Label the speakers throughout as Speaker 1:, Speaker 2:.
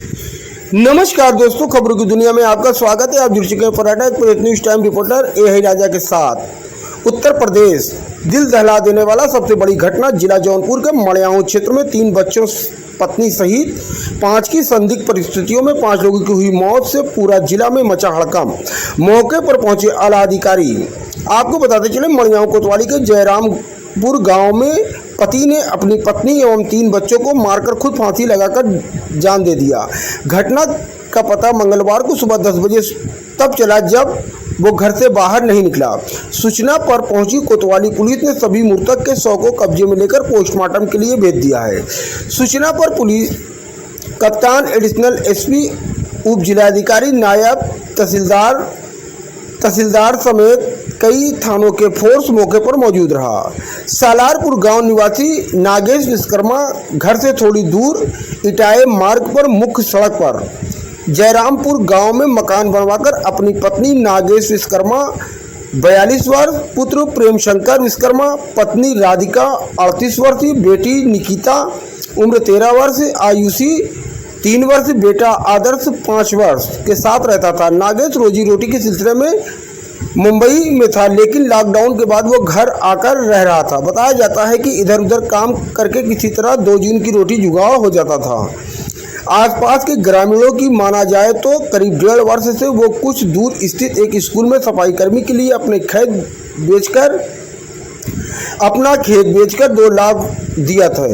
Speaker 1: नमस्कार दोस्तों, खबरों की दुनिया में आपका स्वागत है। आप जुड़ चुके हैं पराठा press news time reporter A Raja के साथ। उत्तर प्रदेश दिल दहला देने वाला सबसे बड़ी घटना जिला जौनपुर के मड़ियाऊ क्षेत्र में 3 बच्चों पत्नी सहित 5 की संदिग्ध परिस्थितियों में 5 लोगों की हुई मौत से पूरा जिला में मचा हड़कंप। मौके पर पहुंचे आला अधिकारी। आपको बताते चले, मड़ियाऊ कोतवाली के जयरामपुर गांव में पति ने अपनी पत्नी एवं 3 बच्चों को मारकर खुद फांसी लगाकर जान दे दिया। घटना का पता मंगलवार को सुबह 10 बजे तब चला जब वो घर से बाहर नहीं निकला। सूचना पर पहुंची कोतवाली पुलिस ने सभी मृतक के शव को कब्जे में लेकर पोस्टमार्टम के लिए भेज दिया है। सूचना पर पुलिस कप्तान, एडिशनल एसपी, उप जिलाधिकारी, नायब तहसीलदार समेत कई थानों के फोर्स मौके पर मौजूद रहा। सालारपुर गांव निवासी नागेश विश्वकर्मा घर से थोड़ी दूर इटाए मार्ग पर मुख्य सड़क पर जयरामपुर गांव में मकान बनवाकर अपनी पत्नी नागेश विश्वकर्मा 42 वर्ष, पुत्र प्रेम शंकर विश्वकर्मा, पत्नी राधिका 38 वर्षीय, बेटी निकिता उम्र 13 वर्ष, आयुषी 3 वर्ष, बेटा आदर्श 5 वर्ष के साथ रहता था। नागेश रोजी रोटी के सिलसिले में मुंबई में था, लेकिन लॉकडाउन के बाद वो घर आकर रह रहा था। बताया जाता है कि इधर उधर काम करके किसी तरह 2 दिन की रोटी जुगाड़ हो जाता था। आसपास के ग्रामीणों की माना जाए तो करीब 1.5 वर्ष से वो कुछ दूर स्थित एक स्कूल में सफाई कर्मी के लिए अपना खेत बेचकर 2 लाख दिया था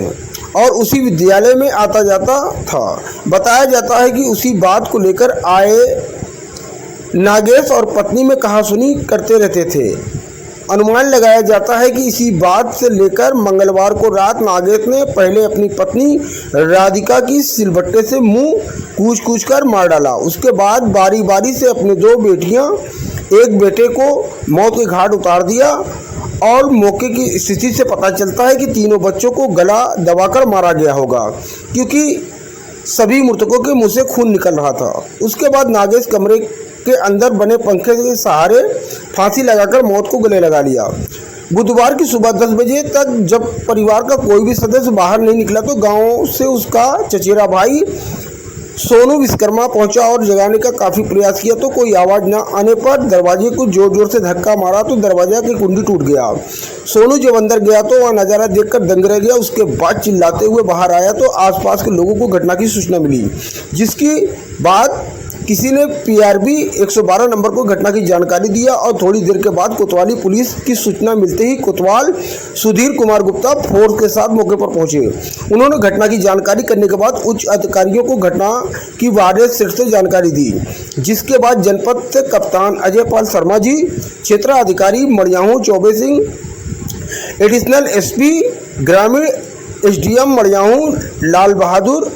Speaker 1: और उसी विद्यालय में आता जाता था। बताया जाता है कि उसी बात को लेकर आए नागेश और पत्नी में कहासुनी करते रहते थे। अनुमान लगाया जाता है कि इसी बात से लेकर मंगलवार को रात नागेश ने पहले अपनी पत्नी राधिका की सिलबट्टे से मुंह कूच कर मार डाला। उसके बाद बारी बारी से अपने 2 बेटियां, एक बेटे को मौत के घाट उतार दिया और मौके की स्थिति से पता चलता है कि तीनों बच्चों को गला दबाकर मारा गया होगा, क्योंकि सभी मृतकों के मुंह से खून निकल रहा था। उसके बाद नागेश कमरे के अंदर बने पंखे के सहारे फांसी लगाकर मौत को गले लगा लिया। बुधवार की सुबह 10 बजे तक जब परिवार का कोई भी सदस्य बाहर नहीं निकला तो गांव से उसका चचेरा भाई सोनू विश्वकर्मा पहुंचा और जगाने का काफी प्रयास किया तो कोई आवाज न आने पर दरवाजे को जोर जोर से धक्का मारा तो दरवाजा की कुंडी टूट गया। सोनू जब अंदर गया तो वह नज़ारा देखकर दंग रह गया। उसके बाद चिल्लाते हुए बाहर आया तो आसपास के लोगों को घटना की सूचना मिली, जिसकी बाद किसी ने पीआरबी 112 नंबर को घटना की जानकारी दिया और थोड़ी देर के बाद कोतवाली पुलिस की सूचना मिलते ही कोतवाल सुधीर कुमार गुप्ता फोर्स के साथ मौके पर पहुंचे। उन्होंने घटना की जानकारी करने के बाद उच्च अधिकारियों को घटना की वायरलेस सेट से जानकारी दी, जिसके बाद जनपद से कप्तान अजय पाल शर्मा जी, क्षेत्राधिकारी मड़ियाऊ चौबे सिंह, एडिशनल एसपी ग्रामीण, एसडीएम मड़ियाऊ लाल बहादुर,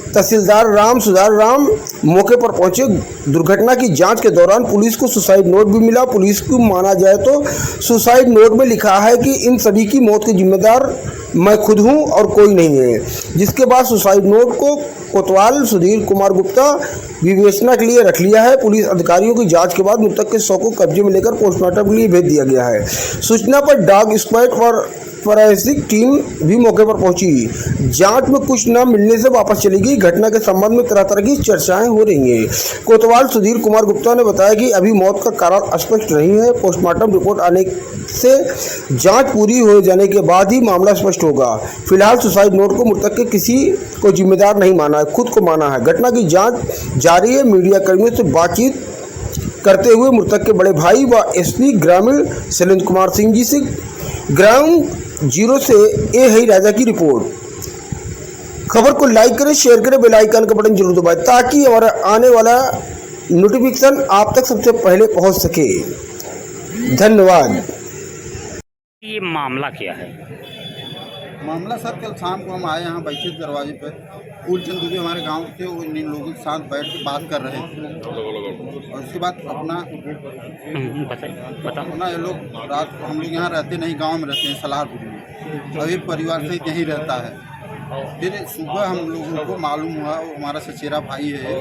Speaker 1: तहसीलदार राम सुधार राम मौके पर पहुंचे। दुर्घटना की जांच के दौरान पुलिस को सुसाइड नोट भी मिला। पुलिस को माना जाए तो सुसाइड नोट में लिखा है कि इन सभी की मौत के जिम्मेदार मैं खुद हूं और कोई नहीं है, जिसके बाद सुसाइड नोट को कोतवाल सुधीर कुमार गुप्ता विवेचना के लिए रख लिया है। पुलिस अधिकारियों की जांच के बाद मृतक के शव को कब्जे में लेकर पोस्टमार्टम के लिए भेज दिया गया है। सूचना पर डॉग स्क्वाड और फॉरेंसिक टीम भी मौके पर पहुंची। जांच में कुछ न मिलने से वापस चली गई। घटना के संबंध में तरह तरह की चर्चाएं हो रही हैं। कोतवाल सुधीर कुमार गुप्ता ने बताया कि अभी मौत का कारण स्पष्ट नहीं है। पोस्टमार्टम रिपोर्ट आने से जांच पूरी हो जाने के बाद ही मामला स्पष्ट होगा। फिलहाल सुसाइड नोट को मृतक के किसी को जिम्मेदार नहीं माना है, खुद को माना है। घटना की जाँच जारी है। मीडिया कर्मियों से बातचीत करते हुए मृतक के बड़े भाई व एसपी ग्रामीण शैलेंद्र कुमार सिंह जी से ग्राउंड जीरो से ए राजा की रिपोर्ट। खबर को लाइक करें, शेयर करें, बेल आइकन का बटन जरूर दबाएं ताकि हमारा आने वाला नोटिफिकेशन आप तक सबसे पहले पहुंच सके। धन्यवाद।
Speaker 2: ये मामला क्या है?
Speaker 3: मामला सर, कल शाम को हम आए यहाँ बैठे दरवाजे पर। फूलचंद दुबे हमारे गांव के थे, वो इन लोगों के साथ बैठ के बात कर रहे थे और उसके बाद अपना अपना ये लोग रात को, हम लोग यहाँ रहते नहीं, गांव में रहते हैं सलारपुर में, सभी परिवार से यहीं रहता है। फिर सुबह हम लोगों को मालूम हुआ वो हमारा सचेरा भाई है,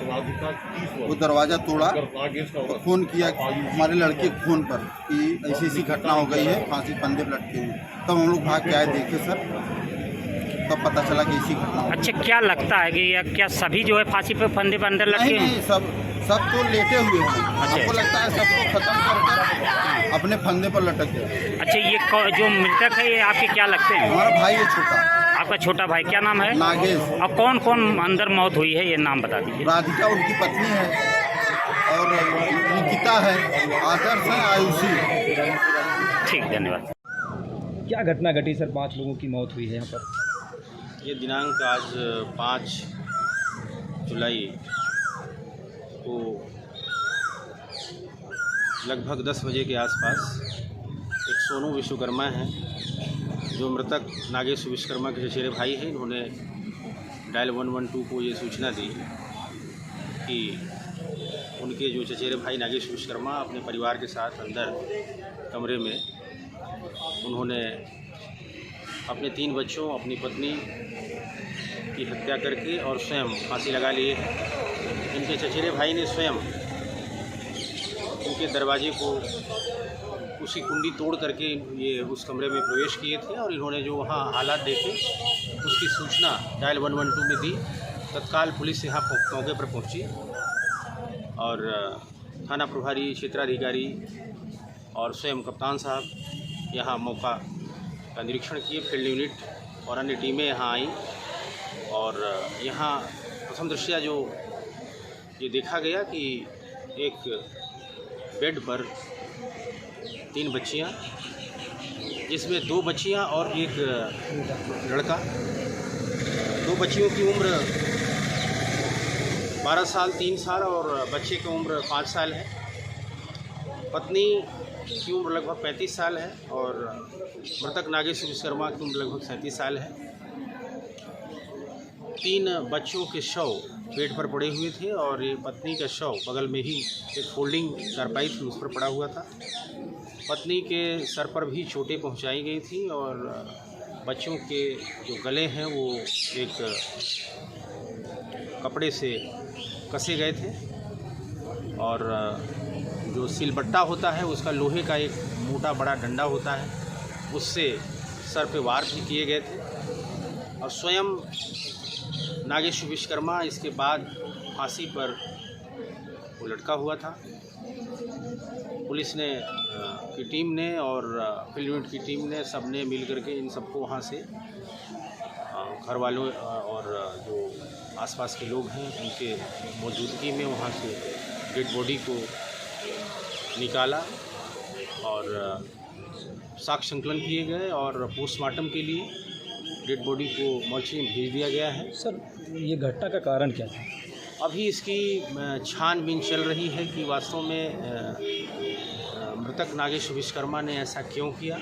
Speaker 3: वो दरवाज़ा तोड़ा और फ़ोन किया हमारे लड़के के फ़ोन पर कि ऐसी ऐसी घटना हो गई है, फांसी फंदे पर लटके हुए। तब हम लोग भाग के आए, देखे सर तब पता चला कि इसी घटना हुई।
Speaker 2: अच्छा, क्या लगता है कि या क्या सभी जो है फांसी पे फंदे पर अंदर लटके
Speaker 3: नहीं
Speaker 2: हैं?
Speaker 3: नहीं, सब तो लेटे हुए हैं। हमको लगता है सबको खत्म कर अपने फंदे पर लटक गए।
Speaker 2: अच्छा, ये जो मृतक है ये आपके क्या लगते हैं?
Speaker 3: हमारा भाई है छोटा,
Speaker 2: आपका छोटा भाई, क्या नाम है?
Speaker 3: नागेश।
Speaker 2: और कौन कौन अंदर मौत हुई है, ये नाम बता दीजिए।
Speaker 3: राधिका उनकी पत्नी है और निकिता है, आदर्श है, आयुषी।
Speaker 2: ठीक, धन्यवाद।
Speaker 4: क्या घटना घटी सर? 5 लोगों की मौत हुई है यहाँ पर।
Speaker 5: ये दिनांक आज 5 जुलाई को लगभग 10 बजे के आसपास एक सोनू विश्वकर्मा हैं, जो मृतक नागेश विश्वकर्मा के चचेरे भाई हैं। इन्होंने डायल 112 को ये सूचना दी कि उनके जो चचेरे भाई नागेश विश्वकर्मा अपने परिवार के साथ अंदर कमरे में उन्होंने अपने 3 बच्चों, अपनी पत्नी की हत्या करके और स्वयं फांसी लगा लिए। इनके चचेरे भाई ने स्वयं उनके दरवाजे को उसकी कुंडी तोड़ करके ये उस कमरे में प्रवेश किए थे और इन्होंने जो वहाँ हालात देखे उसकी सूचना डायल 112 में दी। तत्काल पुलिस यहाँ मौके पर पहुँची और थाना प्रभारी, क्षेत्राधिकारी और स्वयं कप्तान साहब यहाँ मौका का निरीक्षण किए। फील्ड यूनिट और अन्य टीमें यहाँ आईं और यहाँ प्रथम दृष्टया जो ये देखा गया कि एक बेड पर 3 बच्चियाँ, जिसमें 2 बच्चियाँ और एक लड़का। 2 बच्चियों की उम्र 12 साल, 3 साल और बच्चे की उम्र 5 साल है। पत्नी की उम्र लगभग 35 साल है और मृतक नागेश विश्वकर्मा की उम्र लगभग 37 साल है। 3 बच्चों के शव बेड पर पड़े हुए थे और ये पत्नी का शव बगल में ही एक फोल्डिंग चारपाई थी, उस पर पड़ा हुआ था। पत्नी के सर पर भी चोटें पहुंचाई गई थी और बच्चों के जो गले हैं वो एक कपड़े से कसे गए थे और जो सिलबट्टा होता है उसका लोहे का एक मोटा बड़ा डंडा होता है, उससे सर पे वार भी किए गए थे। और स्वयं नागेश विश्वकर्मा इसके बाद फांसी पर वो लटका हुआ था। पुलिस ने की टीम ने और फील्ड यूनिट की टीम ने सबने मिल करके इन सबको वहाँ से घर वालों और जो आसपास के लोग हैं उनके मौजूदगी में वहाँ से डेड बॉडी को निकाला और साक्ष्य संकलन किए गए और पोस्टमार्टम के लिए डेड बॉडी को मोर्चरी में भेज दिया गया है।
Speaker 4: सर, ये घटना का कारण क्या था?
Speaker 5: अभी इसकी छानबीन चल रही है कि वास्तव में मृतक नागेश विश्वकर्मा ने ऐसा क्यों किया,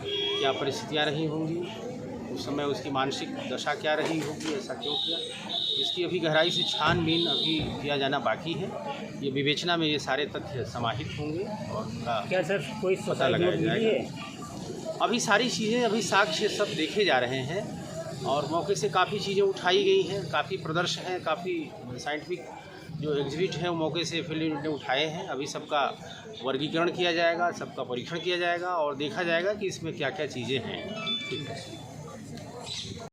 Speaker 5: क्या परिस्थितियाँ रही होंगी, उस समय उसकी मानसिक दशा क्या रही होगी, ऐसा क्यों किया। इसकी अभी गहराई से छानबीन अभी किया जाना बाकी है। ये विवेचना में ये सारे तथ्य समाहित होंगे और उनका
Speaker 2: क्या सर कोई
Speaker 5: पता लगाया जाएगा। अभी सारी चीज़ें, अभी साक्ष्य सब देखे जा रहे हैं और मौके से काफ़ी चीज़ें उठाई गई हैं, काफ़ी प्रदर्शन हैं, काफ़ी साइंटिफिक जो एग्जिबिट हैं वो मौके से फील्ड यूनिट ने उठाए हैं। अभी सबका वर्गीकरण किया जाएगा, सबका परीक्षण किया जाएगा और देखा जाएगा कि इसमें क्या क्या चीज़ें हैं। ठीक है।